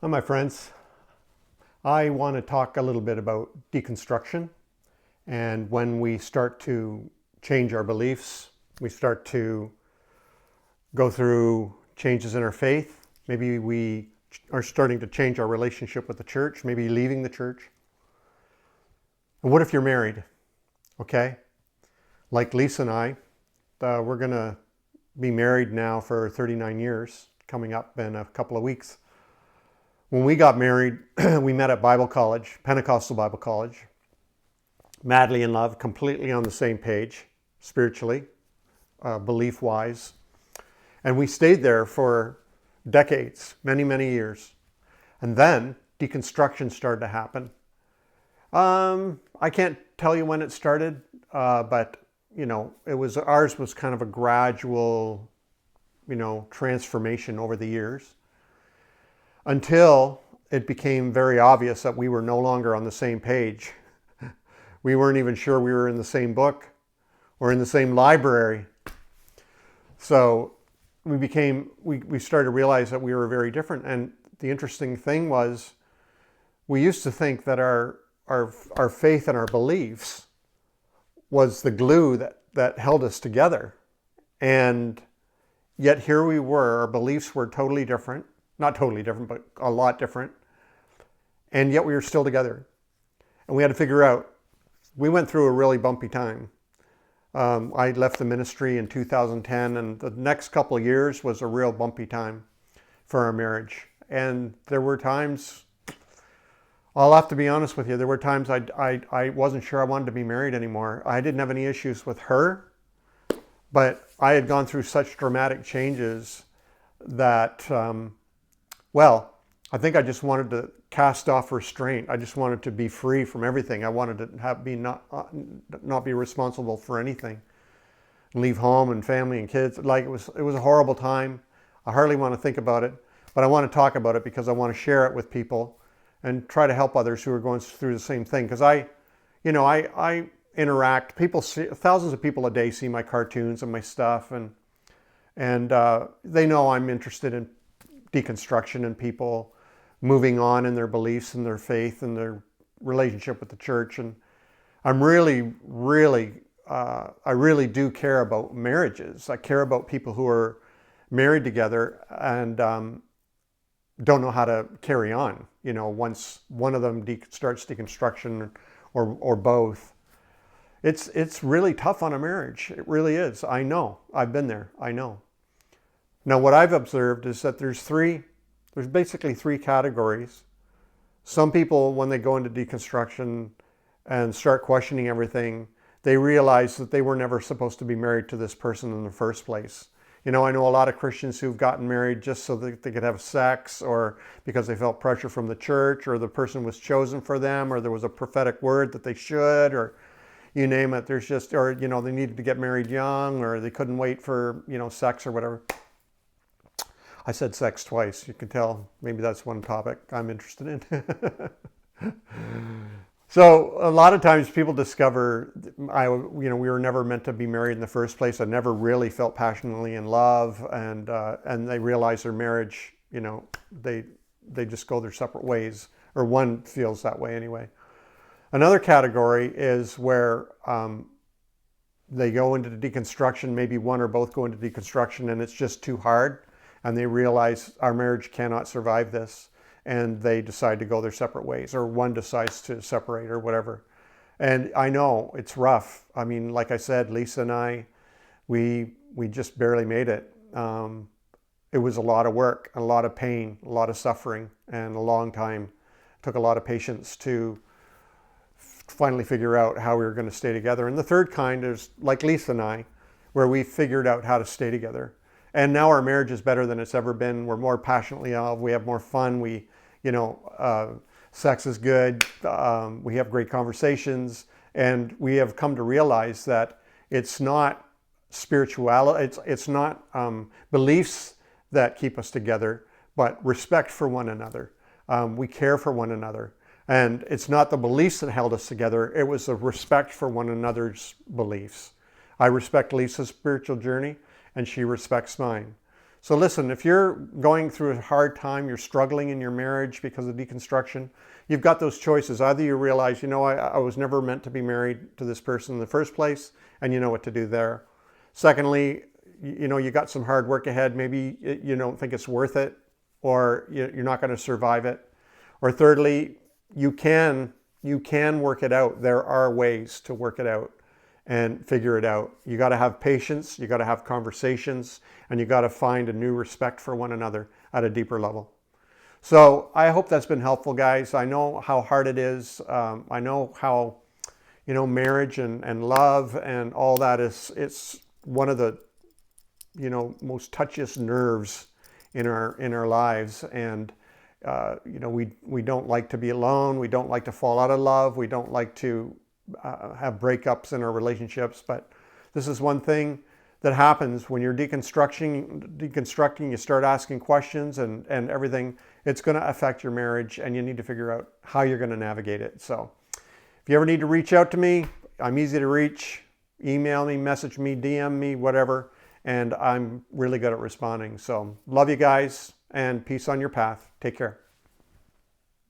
Hi, my friends. I want to talk a little bit about deconstruction and when we start to change our beliefs, we start to go through changes in our faith. Maybe we are starting to change our relationship with the church, maybe leaving the church. And what if you're married? Okay? Like Lisa and I, we're going to be married now for 39 years, coming up in a couple of weeks. When we got married, we met at Bible college, Pentecostal Bible college, madly in love, completely on the same page, spiritually, belief-wise. And we stayed there for decades, many, many years. And then deconstruction started to happen. I can't tell you when it started, but ours was kind of a gradual, transformation over the years, until it became very obvious that we were no longer on the same page. We weren't even sure we were in the same book or in the same library. So we started to realize that we were very different. And the interesting thing was, we used to think that our faith and our beliefs was the glue that held us together. And yet here we were, our beliefs were totally different. Not totally different, but a lot different. And yet we were still together. And we had to figure out, we went through a really bumpy time. I left the ministry in 2010, and the next couple of years was a real bumpy time for our marriage. And there were times, I'll have to be honest with you, there were times I wasn't sure I wanted to be married anymore. I didn't have any issues with her, but I had gone through such dramatic changes that, I think I just wanted to cast off restraint. I just wanted to be free from everything. I wanted to not be responsible for anything. Leave home and family and kids. Like it was a horrible time. I hardly want to think about it, but I want to talk about it because I want to share it with people and try to help others who are going through the same thing. Because I interact. Thousands of people a day see my cartoons and my stuff, and they know I'm interested in deconstruction and people moving on in their beliefs and their faith and their relationship with the church. And I'm really, I really do care about marriages. I care about people who are married together and don't know how to carry on, once one of them starts deconstruction or both. It's really tough on a marriage. It really is. I know. I've been there. I know. Now, what I've observed is that there's basically three categories. Some people, when they go into deconstruction and start questioning everything, they realize that they were never supposed to be married to this person in the first place. I know a lot of Christians who've gotten married just so that they could have sex, or because they felt pressure from the church, or the person was chosen for them, or there was a prophetic word that they should, or you name it. There's just, or, they needed to get married young, or they couldn't wait for, sex or whatever. I said sex twice. You can tell maybe that's one topic I'm interested in. So a lot of times people discover, we were never meant to be married in the first place. I never really felt passionately in love, and they realize their marriage, they just go their separate ways, or one feels that way anyway. Another category is where they go into the deconstruction. Maybe one or both go into deconstruction, and it's just too hard. And they realize our marriage cannot survive this, and they decide to go their separate ways, or one decides to separate or whatever. And I know it's rough. I mean, like I said, Lisa and I, we just barely made it. It was a lot of work, a lot of pain, a lot of suffering, and a long time. It took a lot of patience to finally figure out how we were going to stay together. And the third kind is like Lisa and I, where we figured out how to stay together. And now our marriage is better than it's ever been. We're more passionately in love. We have more fun. Sex is good. We have great conversations. And we have come to realize that it's not spirituality, it's not beliefs that keep us together, but respect for one another. We care for one another. And it's not the beliefs that held us together. It was the respect for one another's beliefs. I respect Lisa's spiritual journey, and she respects mine. So listen, if you're going through a hard time, you're struggling in your marriage because of deconstruction, you've got those choices. Either you realize, I was never meant to be married to this person in the first place, and you know what to do there. Secondly, you got some hard work ahead. Maybe you don't think it's worth it, or you're not going to survive it. Or thirdly, you can work it out. There are ways to work it out and figure it out. You got to have patience, you got to have conversations, and you got to find a new respect for one another at a deeper level. So I hope that's been helpful, guys. I know how hard it is. I know how, marriage and love and all that it's one of the, most touchiest nerves in our lives. And, we don't like to be alone. We don't like to fall out of love. We don't like to have breakups in our relationships. But this is one thing that happens when you're deconstructing, you start asking questions and everything. It's going to affect your marriage, and you need to figure out how you're going to navigate it. So if you ever need to reach out to me, I'm easy to reach. Email me, message me, DM me, whatever. And I'm really good at responding. So love you guys, and peace on your path. Take care.